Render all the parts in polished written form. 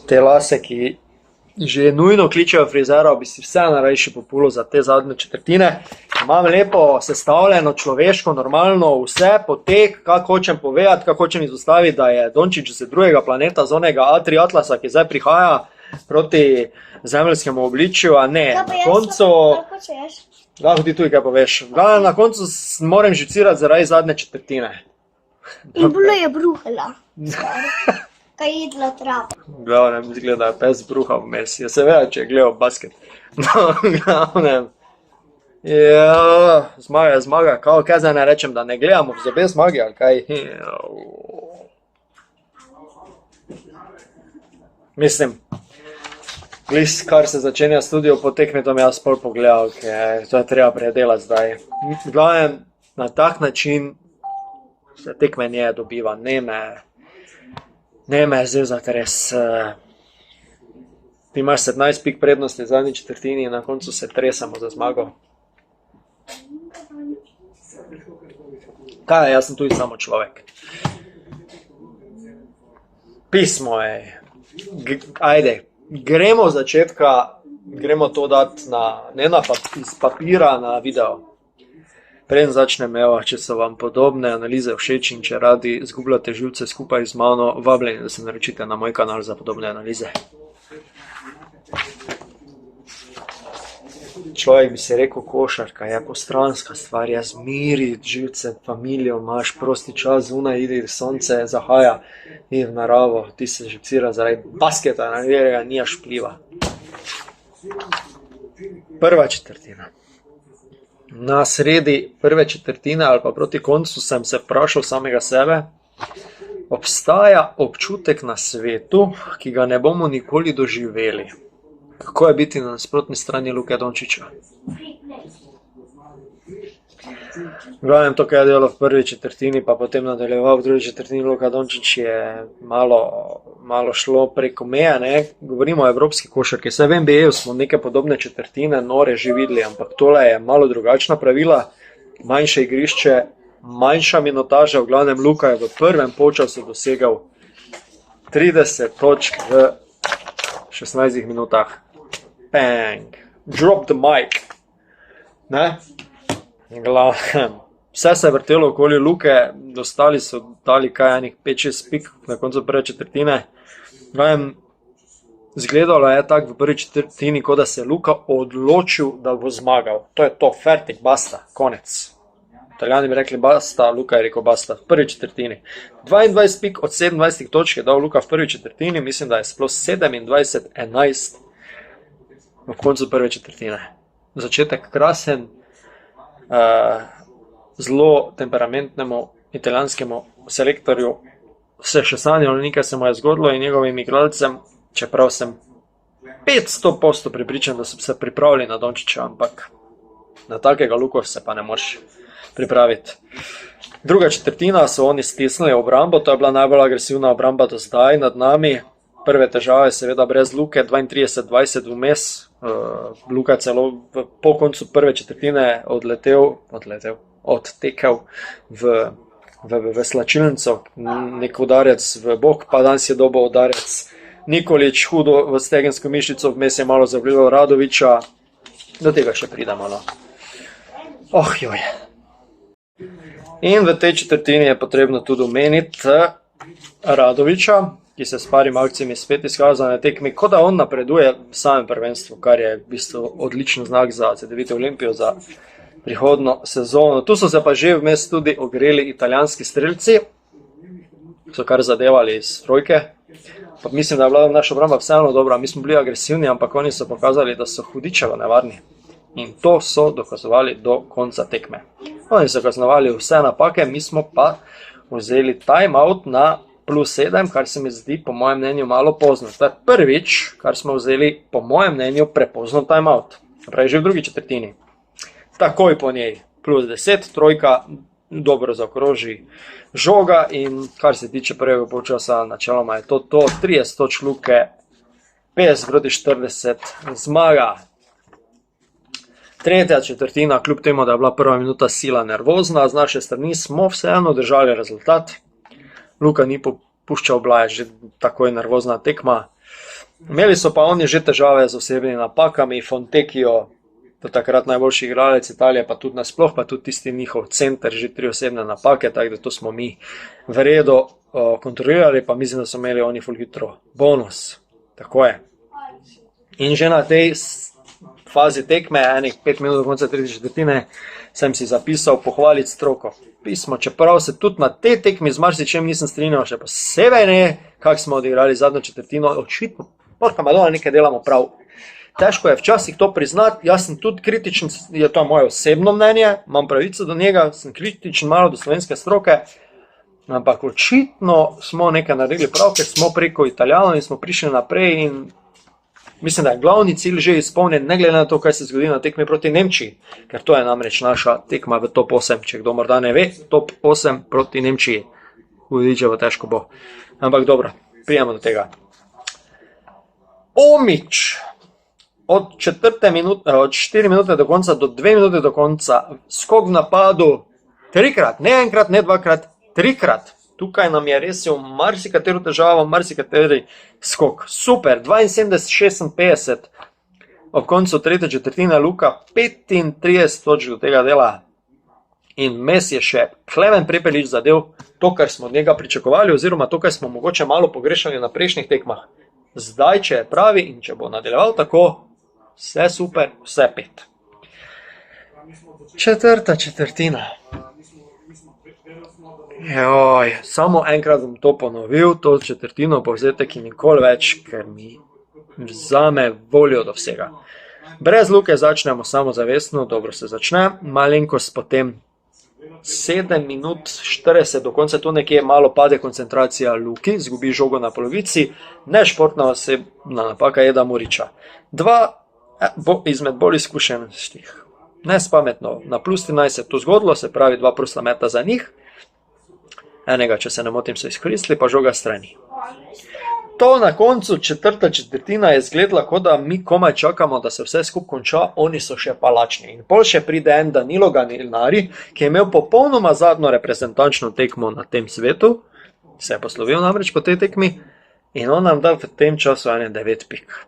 Te lase, ki že nujno kličejo frizera, bi si vse najrajši populil za te zadnje četrtine. Imam lepo sestavljeno, človeško, normalno, vse potek, kako hočem povedati, kako hočem izostaviti, da je Dončić z drugega planeta, z onega A3 Atlasa, ki zdaj prihaja proti zemeljskemu obličju, a ne, na koncu... Lahko ti tudi kaj poveš. Na koncu moram živcirati zaradi zadnje četrtine. In bilo je bruhala. Kaj je jedla travo. Glavnem, izgleda, je pes bruha vmes. Je seveda, če je gledal basket. No, glavnem. Ja, zmaga je zmaga. Kaj zdaj ne rečem, da ne gledamo v zobe zmagi, ali kaj? Mislim, glis, kar se začenja studio po tekmi, to mi jaz pol pogledal, ker to je treba predelati zdaj. Glavnem, na tak način se tekme nje dobiva, ne me zezati res. Ti imaš 17 pik prednosti v zadnji četrtini in na koncu se tresamo za zmago. Kaj, jaz sem tudi samo človek. Pismo je. Ajde, gremo od začetka, gremo to dati ne iz papira na video. Preden začnem, evo, če so vam podobne analize všeč in če radi zgubljate živce skupaj z mano, vabljeni, da se naročite na moj kanal za podobne analize. Človek bi si rekel, košarka je postranska stvar, je zmiriti živce, familijo, imaš prosti čas, zunaj idi, sonce zahaja, idi v naravo, ti se živcira zaradi basketa, na katerega nimaš vpliva. Prva četrtina. Na sredi prve četrtine ali pa proti koncu sem se vprašal samega sebe, obstaja občutek na svetu, ki ga ne bomo nikoli doživeli. Kako je biti na nasprotni strani Luke Dončića? Glavnem, to, kaj je delal v prvi četrtini, pa potem nadaljeval v drugi četrtini, Luka Dončić je malo šlo preko meje, ne? Govorimo o evropski košarki. Vse v NBA-ju smo neke podobne četrtine, nore že videli, ampak tole je malo drugačna pravila, manjše igrišče, manjša minutaža, v glavnem Luka je v prvem polčasu dosegal 30 točk v 16 minutah. Bang! Drop the mic! Ne? Glavnem, vse se je vrtelo okoli Luke, ostali so dali kaj enih 5-6 pik na koncu prve četrtine. Glavnem, izgledalo je tako v prvi četrtini, kot da se je Luka odločil, da bo zmagal. To je to, fertik, basta, konec. Italijani bi rekli basta, Luka je rekel basta v prvi četrtini. 22 pik od 27 točk je dal Luka v prvi četrtini, mislim, da je sploh 27-11 v koncu prve četrtine. Začetek krasen, zelo temperamentnemu italijanskemu selektorju se še sanjalo, nekaj se mu je zgodilo in njegovim igralcem, čeprav sem 500% prepričan, da so se pripravili na Dončića, ampak na takega Luko se pa ne moreš pripraviti. Druga četrtina so oni stisnili obrambo, to je bila najbolj agresivna obramba do zdaj nad nami. Prve težave seveda brez Luke, 32-20 vmes. Luka celo po koncu prve četrtine odtekel v slačilnico, nek udarec v bok, pa danes je dobil udarec Nikolić, hudo v stegensko mišico, vmes je malo zavljivil Radovića, do tega še pridemo. Oh joj. In v tej četrtini je potrebno tudi omeniti Radovića, ki se s parimi akcijami spet izkazal na tekmi, kot da on napreduje v samem prvenstvu, kar je v bistvu odličen znak za CD9 Olimpijo za prihodno sezono. Tu so se pa že vmes tudi ogreli italijanski strelci, so kar zadevali iz trojke. Pa mislim, da je bila naša obramba vseeno dobra, mi smo bili agresivni, ampak oni so pokazali, da so hudičevo nevarni. In to so dokazovali do konca tekme. Oni so kaznovali vse napake, mi smo pa vzeli timeout na +7, kar se mi zdi po mojem mnenju malo pozno. To je prvič, kar smo vzeli po mojem mnenju prepozno timeout. Pravi že v drugi četrtini. Takoj po njej +10, trojka, dobro zaokroži žoga in kar se tiče prvega polčasa, načeloma je to 30 točk Luke, 50-40 zmaga. Tretja četrtina, kljub temu, da je bila prva minuta sila nervozna, z naše strani smo vseeno držali rezultat. Luka ni popuščal, bila je že takoj nervozna tekma. Imeli so pa oni že težave z osebnimi napakami, Fontecchio, do takrat najboljši igralec Italije, pa tudi nasploh, pa tudi tisti njihov center, že 3 osebne napake, tako da to smo mi v redu kontrolirali, pa mislim, da so imeli oni ful hitro bonus. Tako je. In že na tej fazi tekme, enih 5 minut do konca tretje četrtine, sem si zapisal pohvaliti stroko. Pismo, čeprav se tudi na tej tekmi z marsičem nisem strinjal, še posebej ne, kako smo odigrali zadnjo četrtino, očitno, porka Madonna, nekaj delamo prav. Težko je včasih to priznati, jaz sem tudi kritičen, je to moje osebno mnenje, imam pravico do njega, sem kritičen malo do slovenske stroke, ampak očitno smo nekaj naredili prav, ker smo preko Italijanov in smo prišli naprej in mislim, da je glavni cilj že izpolnjen, ne glede na to, kaj se zgodi na tekmi proti Nemčiji, ker to je namreč naša tekma v top 8, če kdo morda ne ve, top 8 proti Nemčiji. Uvidičevo težko bo. Ampak dobro, prijemo do tega. Omić, od 4 minute do konca do 2 minute do konca, skok v napadu, 3krat, ne enkrat, ne 2krat, 3krat. Tukaj nam je resil marsikatero težavo, marsikateri skok. Super, 72-56. Ob koncu tretje četrtine Luka 35 točk do tega dela. In mes je še Klemen Prepelič zadev to, kar smo od njega pričakovali, oziroma to, kar smo mogoče malo pogrešali na prejšnjih tekmah. Zdaj, če je pravi in če bo nadaljeval tako, vse super, vse 5. Četrta četrtina. Joj, samo enkrat bom to ponovil, to četrtino povzetek in nikoli več, ker mi vzame voljo do vsega. Brez Luke začnemo samozavestno, dobro se začne, malenkost potem 7 minut 40 do konca, tu nekje malo pade koncentracija Luki, zgubi žogo na polovici, nešportna osebna napaka Eda Murića. 2 izmed bolj izkušenih, nespametno, na plus 13 se to zgodilo, se pravi 2 prosta meta za njih, enega, če se ne motim, so izkoristili, pa žoga strani. To na koncu četrta četrtina je izgledala, kot da mi komaj čakamo, da se vse skup konča, oni so še palačni. In pol še pride en Danilo Gallinari, ki je imel popolnoma zadnjo reprezentančno tekmo na tem svetu, se je poslovil namreč po tej tekmi, in on nam da v tem času 9 pik.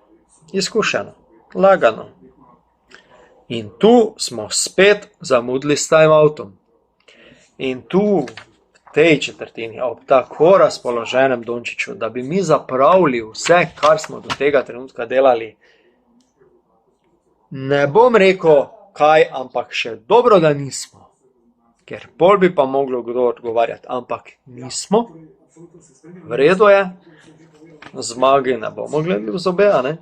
Izkušeno, lagano. In tu smo spet zamudili s timeoutom. In tu v tej četrtini, ob tako razpoloženem Dončiću, da bi mi zapravili vse, kar smo do tega trenutka delali, ne bom rekel kaj, ampak še dobro, da nismo. Ker pol bi pa moglo kdo odgovarjati, ampak nismo. V redu je, zmagi ne bomo gledali v zobe, ne?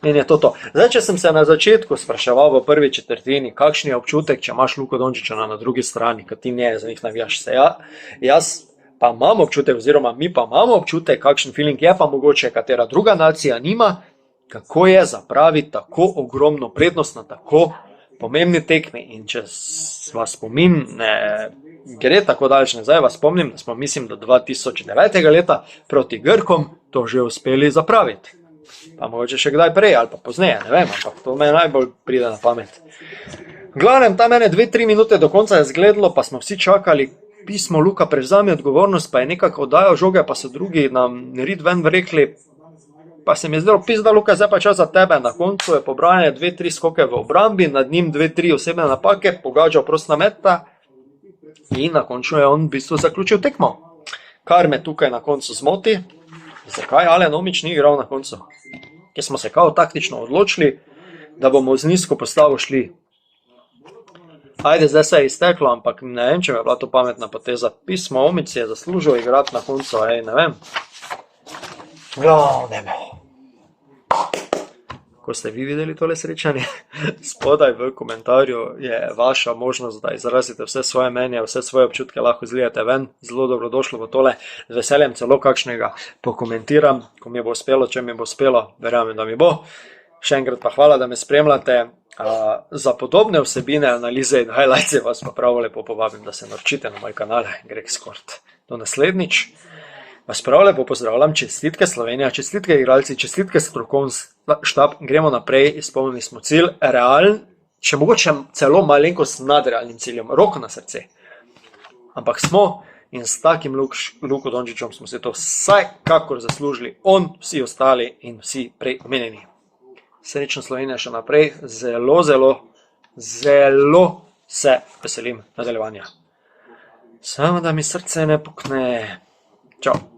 In je to. Zdaj, če sem se na začetku spraševal v prvi četrtini, kakšen je občutek, če imaš Luko Dončića na drugi strani, kad ti ne za njih navijaš se. Jaz pa imam občutek, oziroma mi pa imamo občutek, kakšen feeling je pa mogoče, katera druga nacija nima, kako je zapraviti tako ogromno prednost na tako pomembni tekmi. In če vas spomin ne gre tako daleč nazaj, vas spomnim, da smo, mislim, do 2009. leta proti Grkom to že uspeli zapraviti. Pa mogoče še kdaj prej ali pa pozneje, ne vem, ampak to me najbolj pride na pamet. V glavnem, tam 2-3 minute do konca je zgledalo, pa smo vsi čakali, pismo Luka prevzame odgovornost, pa je nekako oddajal žoge, pa so drugi nam rid ven rekli, pa se mi je zdelo, pizda Luka, zdaj pa čas za tebe. Na koncu je pobranje 2-3 skoke v obrambi, nad njim 2-3 osebne napake, pogađal prosta meta in na koncu je on v bistvu zaključil tekmo. Kar me tukaj na koncu zmoti, zakaj Alen Omić ni igral na koncu? Ker smo se kao taktično odločili, da bomo z nizko postavo šli. Ajde, zdaj se je izteklo, ampak ne vem, če mi je bila to pametna poteza. Pismo Omić je zaslužil igrati na koncu, ne vem. Glavnem. Ko ste vi videli tole srečanje, spodaj v komentarju je vaša možnost, da izrazite vse svoje mnenje, vse svoje občutke, lahko zlijete ven, zelo dobrodošlo v tole, z veseljem celo kakšnega pokomentiram, ko mi bo uspelo, če mi bo uspelo, verjamem, da mi bo. Še enkrat pa hvala, da me spremljate. Za podobne vsebine, analize in highlights vas pa prav lepo povabim, da se naročite na moj kanal Greg Skort. Do naslednjič. Vas prav lepo pozdravljam, čestitke Slovenija, čestitke igralci, čestitke strokovni štab, gremo naprej, izpolnili smo cilj, realen, še mogoče celo malenkost nad realnim ciljem, roko na srce. Ampak smo in s takim Luko Dončićem smo se to vsekakor zaslužili, on, vsi ostali in vsi prej omenjeni. Srečno Slovenija še naprej, zelo se veselim nadaljevanja. Samo da mi srce ne pukne. Čau.